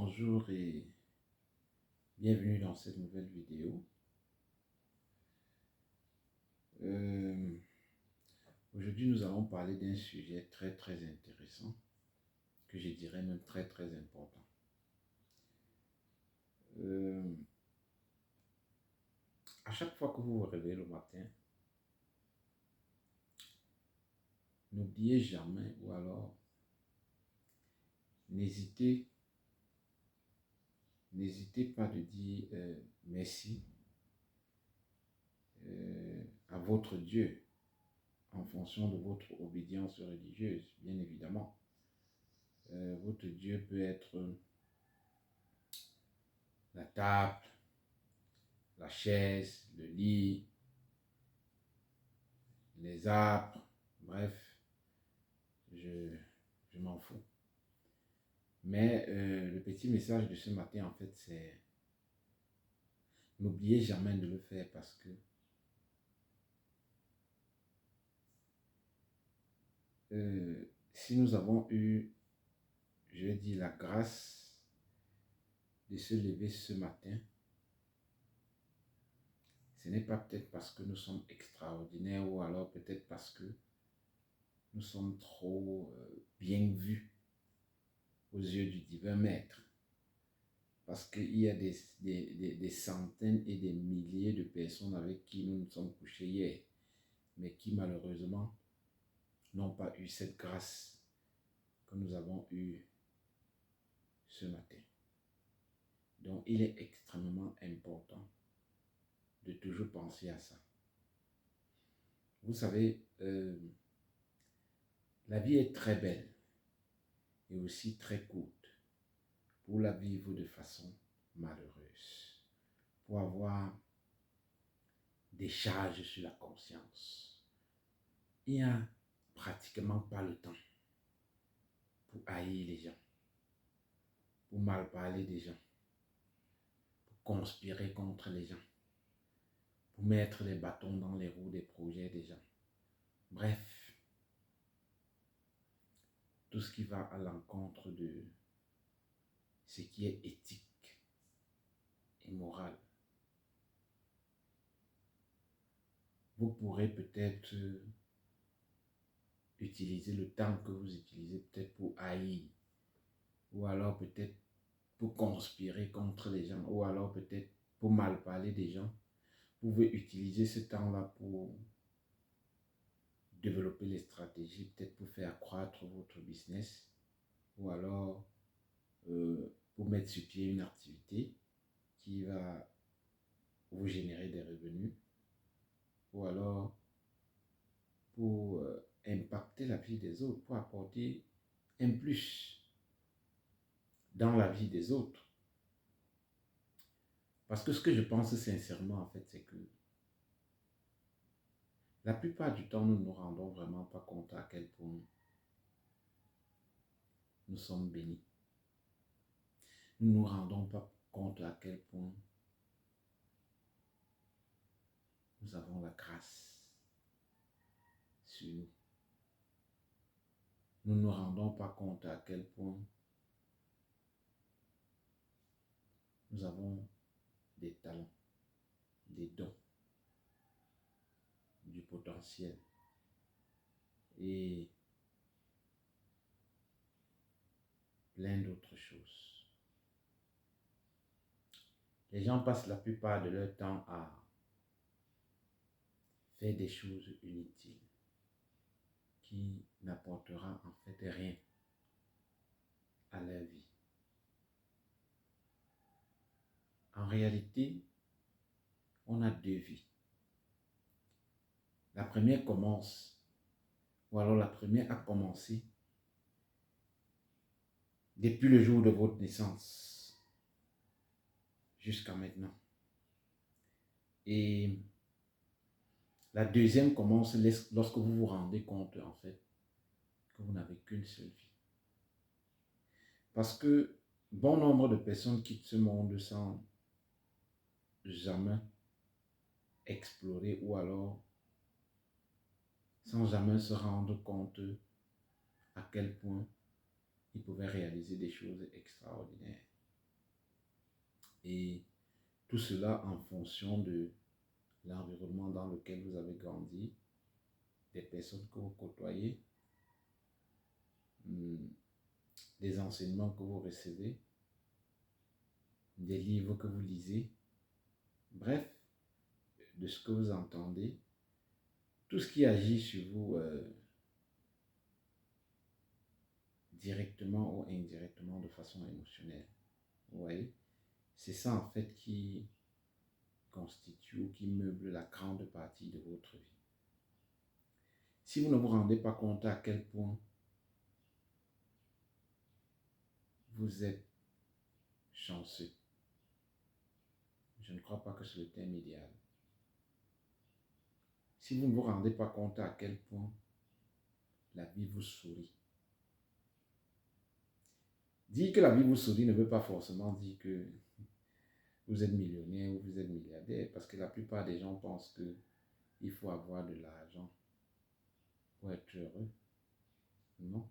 Bonjour et bienvenue dans cette nouvelle vidéo. Euh, Aujourd'hui, nous allons parler d'un sujet très intéressant, que je dirais même très important. À chaque fois que vous vous réveillez le matin, n'oubliez jamais ou alors n'hésitez pas de dire merci à votre Dieu en fonction de votre obédience religieuse, bien évidemment. Votre Dieu peut être la table, la chaise, le lit, les arbres, bref, je m'en fous. Mais le petit message de ce matin, en fait, c'est n'oubliez jamais de le faire parce que si nous avons eu, je vais dire, la grâce de se lever ce matin, ce n'est pas peut-être parce que nous sommes extraordinaires ou alors peut-être parce que nous sommes trop bien vus aux yeux du divin maître. Parce qu'il y a des centaines et des milliers de personnes avec qui nous nous sommes couchés hier, mais qui malheureusement n'ont pas eu cette grâce que nous avons eue ce matin. Donc, il est extrêmement important de toujours penser à ça. Vous savez, la vie est très belle et aussi très courte pour la vivre de façon malheureuse, pour avoir des charges sur la conscience. Il n'y a pratiquement pas le temps pour haïr les gens, pour mal parler des gens, pour conspirer contre les gens, pour mettre les bâtons dans les roues des projets des gens. Bref, tout ce qui va à l'encontre de ce qui est éthique et moral. Vous pourrez peut-être utiliser le temps que vous utilisez peut-être pour haïr, ou alors peut-être pour conspirer contre les gens, ou alors peut-être pour mal parler des gens. Vous pouvez utiliser ce temps-là pour développer les stratégies, peut-être pour faire croître votre business, ou alors pour mettre sur pied une activité qui va vous générer des revenus, ou alors pour impacter la vie des autres, pour apporter un plus dans la vie des autres. Parce que ce que je pense sincèrement, en fait, c'est que la plupart du temps, nous ne nous rendons vraiment pas compte à quel point nous sommes bénis. Nous ne nous rendons pas compte à quel point nous avons la grâce sur nous. Nous ne nous rendons pas compte à quel point nous avons des talents, des dons, du potentiel et plein d'autres choses. Les gens passent la plupart de leur temps à faire des choses inutiles qui n'apportera en fait rien à leur vie. En réalité, on a deux vies. La première commence, ou alors la première a commencé depuis le jour de votre naissance jusqu'à maintenant. Et la deuxième commence lorsque vous vous rendez compte en fait que vous n'avez qu'une seule vie. Parce que bon nombre de personnes quittent ce monde sans jamais explorer ou alors sans jamais se rendre compte à quel point ils pouvaient réaliser des choses extraordinaires. Et tout cela en fonction de l'environnement dans lequel vous avez grandi, des personnes que vous côtoyez, des enseignements que vous recevez, des livres que vous lisez, bref, de ce que vous entendez, tout ce qui agit sur vous directement ou indirectement de façon émotionnelle. Vous voyez, c'est ça en fait qui constitue ou qui meuble la grande partie de votre vie. Si vous ne vous rendez pas compte à quel point vous êtes chanceux, je ne crois pas que c'est le thème idéal. Si vous ne vous rendez pas compte à quel point la vie vous sourit, dire que la vie vous sourit ne veut pas forcément dire que vous êtes millionnaire ou vous êtes milliardaire, parce que la plupart des gens pensent qu'il faut avoir de l'argent pour être heureux. Non.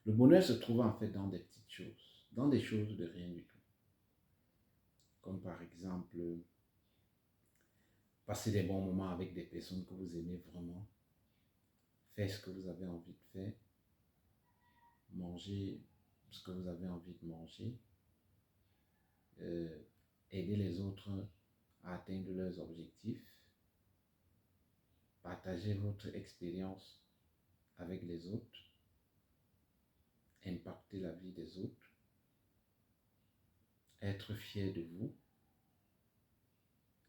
Le bonheur se trouve en fait dans des petites choses, dans des choses de rien du tout. Comme par exemple, passer des bons moments avec des personnes que vous aimez vraiment, faire ce que vous avez envie de faire, manger ce que vous avez envie de manger, aider les autres à atteindre leurs objectifs, partager votre expérience avec les autres, impacter la vie des autres, être fier de vous,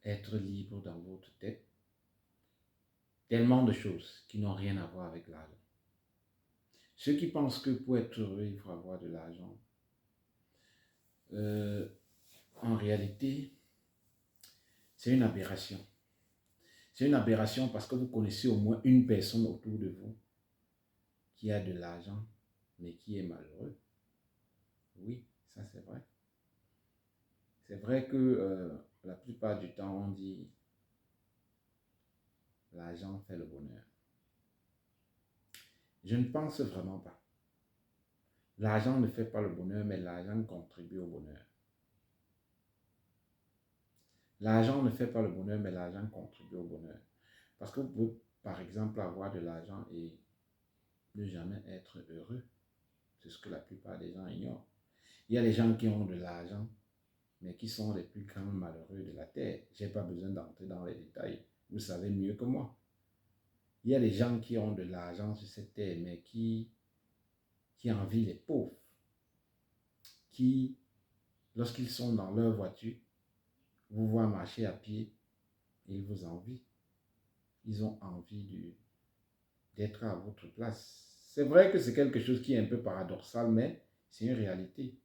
être libre dans votre tête. Tellement de choses qui n'ont rien à voir avec l'argent. Ceux qui pensent que pour être heureux, il faut avoir de l'argent, en réalité, c'est une aberration. C'est une aberration parce que vous connaissez au moins une personne autour de vous qui a de l'argent, mais qui est malheureux. Oui, ça c'est vrai. C'est vrai que la plupart du temps, on dit l'argent fait le bonheur. Je ne pense vraiment pas. L'argent ne fait pas le bonheur, mais l'argent contribue au bonheur. L'argent ne fait pas le bonheur, mais l'argent contribue au bonheur. Parce que vous pouvez, par exemple, avoir de l'argent et ne jamais être heureux. C'est ce que la plupart des gens ignorent. Il y a des gens qui ont de l'argent, mais qui sont les plus grands malheureux de la terre. Je n'ai pas besoin d'entrer dans les détails. Vous savez mieux que moi. Il y a des gens qui ont de l'argent sur cette terre, mais qui envient les pauvres. Qui, lorsqu'ils sont dans leur voiture, vous voient marcher à pied, et ils vous envient. Ils ont envie d'être à votre place. C'est vrai que c'est quelque chose qui est un peu paradoxal, mais c'est une réalité.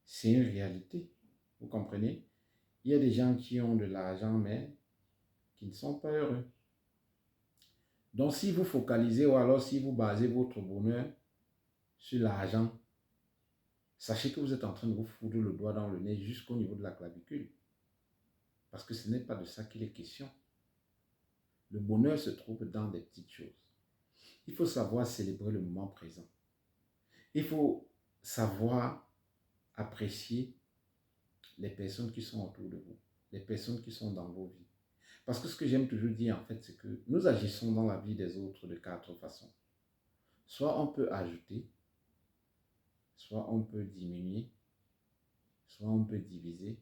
C'est une réalité. Vous comprenez? Il y a des gens qui ont de l'argent, mais qui ne sont pas heureux. Donc, si vous focalisez ou alors si vous basez votre bonheur sur l'argent, sachez que vous êtes en train de vous foutre le doigt dans le nez jusqu'au niveau de la clavicule. Parce que ce n'est pas de ça qu'il est question. Le bonheur se trouve dans des petites choses. Il faut savoir célébrer le moment présent. Il faut savoir apprécier les personnes qui sont autour de vous, les personnes qui sont dans vos vies. Parce que ce que j'aime toujours dire, en fait, c'est que nous agissons dans la vie des autres de 4 façons. Soit on peut ajouter, soit on peut diminuer, soit on peut diviser,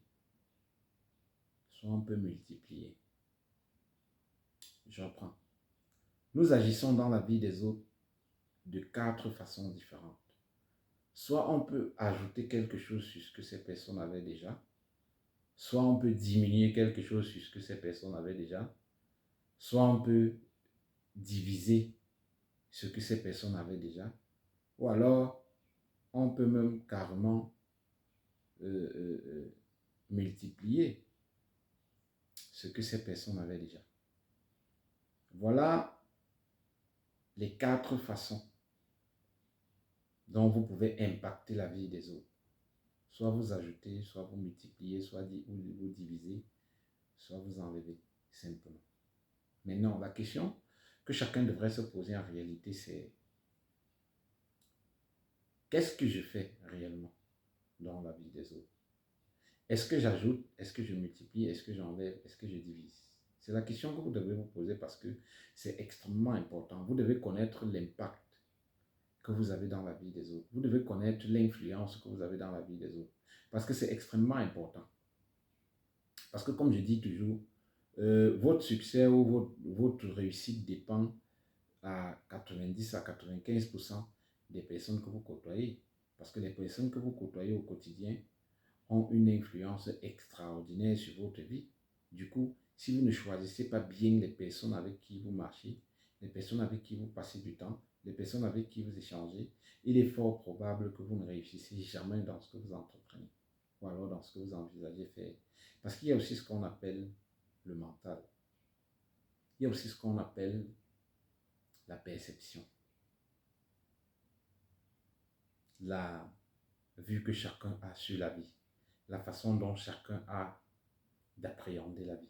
soit on peut multiplier. Je reprends. Nous agissons dans la vie des autres de 4 façons différentes. Soit on peut ajouter quelque chose sur ce que ces personnes avaient déjà, soit on peut diminuer quelque chose sur ce que ces personnes avaient déjà, soit on peut diviser ce que ces personnes avaient déjà, ou alors on peut même carrément multiplier ce que ces personnes avaient déjà. Voilà les 4 façons dont vous pouvez impacter la vie des autres. Soit vous ajoutez, soit vous multipliez, soit vous divisez, soit vous enlevez, simplement. Maintenant, la question que chacun devrait se poser en réalité, c'est qu'est-ce que je fais réellement dans la vie des autres? Est-ce que j'ajoute? Est-ce que je multiplie? Est-ce que j'enlève? Est-ce que je divise? C'est la question que vous devez vous poser parce que c'est extrêmement important. Vous devez connaître l'impact que vous avez dans la vie des autres. Vous devez connaître l'influence que vous avez dans la vie des autres. Parce que c'est extrêmement important. Parce que comme je dis toujours, votre succès ou votre réussite dépend à 90 à 95% des personnes que vous côtoyez. Parce que les personnes que vous côtoyez au quotidien ont une influence extraordinaire sur votre vie. Du coup, si vous ne choisissez pas bien les personnes avec qui vous marchez, les personnes avec qui vous passez du temps, les personnes avec qui vous échangez, il est fort probable que vous ne réussissez jamais dans ce que vous entreprenez ou alors dans ce que vous envisagez faire. Parce qu'il y a aussi ce qu'on appelle le mental. Il y a aussi ce qu'on appelle la perception, la vue que chacun a sur la vie, la façon dont chacun a d'appréhender la vie.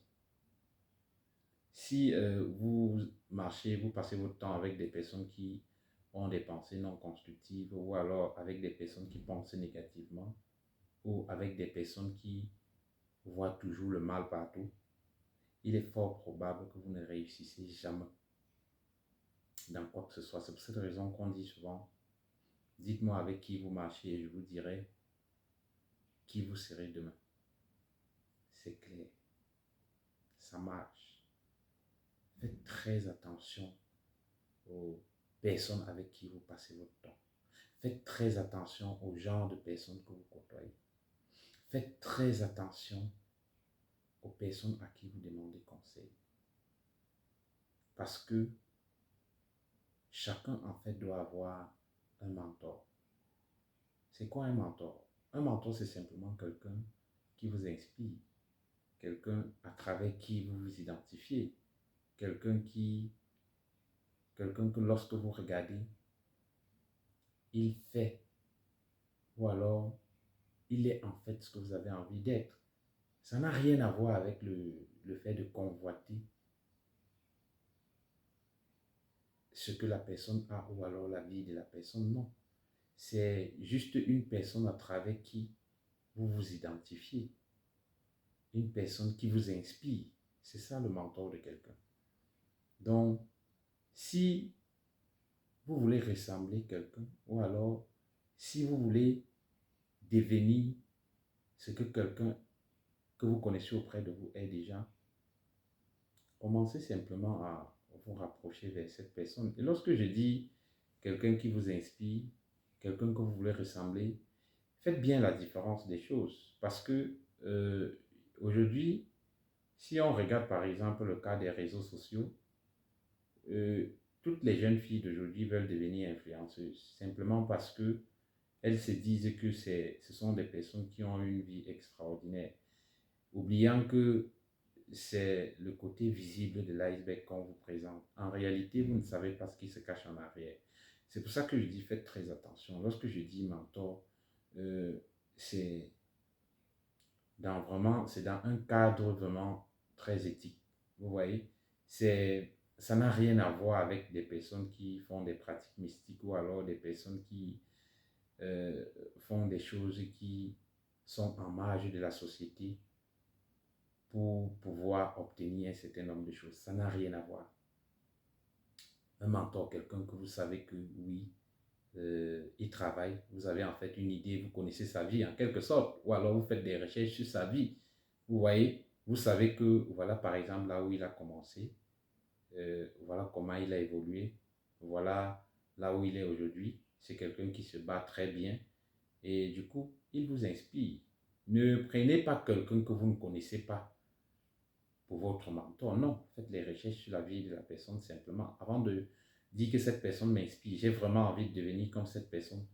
Si vous marchez, vous passez votre temps avec des personnes qui ont des pensées non constructives ou alors avec des personnes qui pensent négativement ou avec des personnes qui voient toujours le mal partout, il est fort probable que vous ne réussissez jamais dans quoi que ce soit. C'est pour cette raison qu'on dit souvent, dites-moi avec qui vous marchez et je vous dirai qui vous serez demain. C'est clair, ça marche. Faites très attention aux personnes avec qui vous passez votre temps. Faites très attention au genre de personnes que vous côtoyez. Faites très attention aux personnes à qui vous demandez conseil. Parce que chacun, en fait, doit avoir un mentor. C'est quoi un mentor? Un mentor, c'est simplement quelqu'un qui vous inspire, quelqu'un à travers qui vous vous identifiez, quelqu'un que lorsque vous regardez, il fait, ou alors il est en fait ce que vous avez envie d'être. Ça n'a rien à voir avec le fait de convoiter ce que la personne a ou alors la vie de la personne. Non. C'est juste une personne à travers qui vous vous identifiez. Une personne qui vous inspire. C'est ça le mentor de quelqu'un. Donc, si vous voulez ressembler quelqu'un ou alors si vous voulez devenir ce que quelqu'un que vous connaissez auprès de vous est déjà, commencez simplement à vous rapprocher vers cette personne. Et lorsque je dis quelqu'un qui vous inspire, quelqu'un que vous voulez ressembler, faites bien la différence des choses. Parce que aujourd'hui, si on regarde par exemple le cas des réseaux sociaux, euh, toutes les jeunes filles d'aujourd'hui veulent devenir influenceuses. Simplement parce que elles se disent que ce sont des personnes qui ont une vie extraordinaire. Oubliant que c'est le côté visible de l'iceberg qu'on vous présente. En réalité, vous ne savez pas ce qui se cache en arrière. C'est pour ça que je dis faites très attention. Lorsque je dis mentor, euh, c'est c'est dans un cadre vraiment très éthique. Vous voyez, ça n'a rien à voir avec des personnes qui font des pratiques mystiques ou alors des personnes qui euh, font des choses qui sont en marge de la société pour pouvoir obtenir un certain nombre de choses. Ça n'a rien à voir. Un mentor, quelqu'un que vous savez que oui, il travaille, vous avez en fait une idée, vous connaissez sa vie en quelque sorte, ou alors vous faites des recherches sur sa vie. Vous voyez, vous savez que voilà par exemple là où il a commencé, voilà comment il a évolué, voilà là où il est aujourd'hui. C'est quelqu'un qui se bat très bien et du coup, il vous inspire. Ne prenez pas quelqu'un que vous ne connaissez pas pour votre mentor. Non, faites les recherches sur la vie de la personne simplement. Avant de dire que cette personne m'inspire, j'ai vraiment envie de devenir comme cette personne.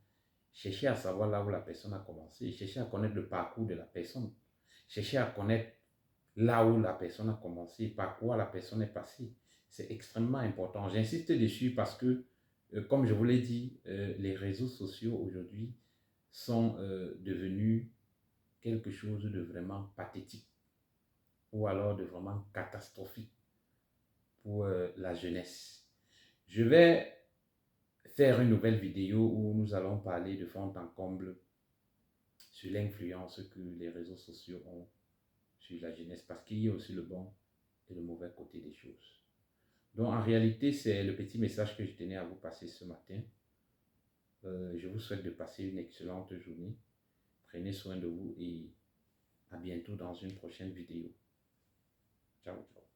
Cherchez à savoir là où la personne a commencé. Cherchez à connaître le parcours de la personne. Cherchez à connaître là où la personne a commencé, par quoi la personne est passée. C'est extrêmement important. J'insiste dessus parce que, comme je vous l'ai dit, les réseaux sociaux aujourd'hui sont devenus quelque chose de vraiment pathétique ou alors de vraiment catastrophique pour la jeunesse. Je vais faire une nouvelle vidéo où nous allons parler de fond en comble sur l'influence que les réseaux sociaux ont sur la jeunesse, parce qu'il y a aussi le bon et le mauvais côté des choses. Donc en réalité, c'est le petit message que je tenais à vous passer ce matin. Je vous souhaite de passer une excellente journée. Prenez soin de vous et à bientôt dans une prochaine vidéo. Ciao, ciao.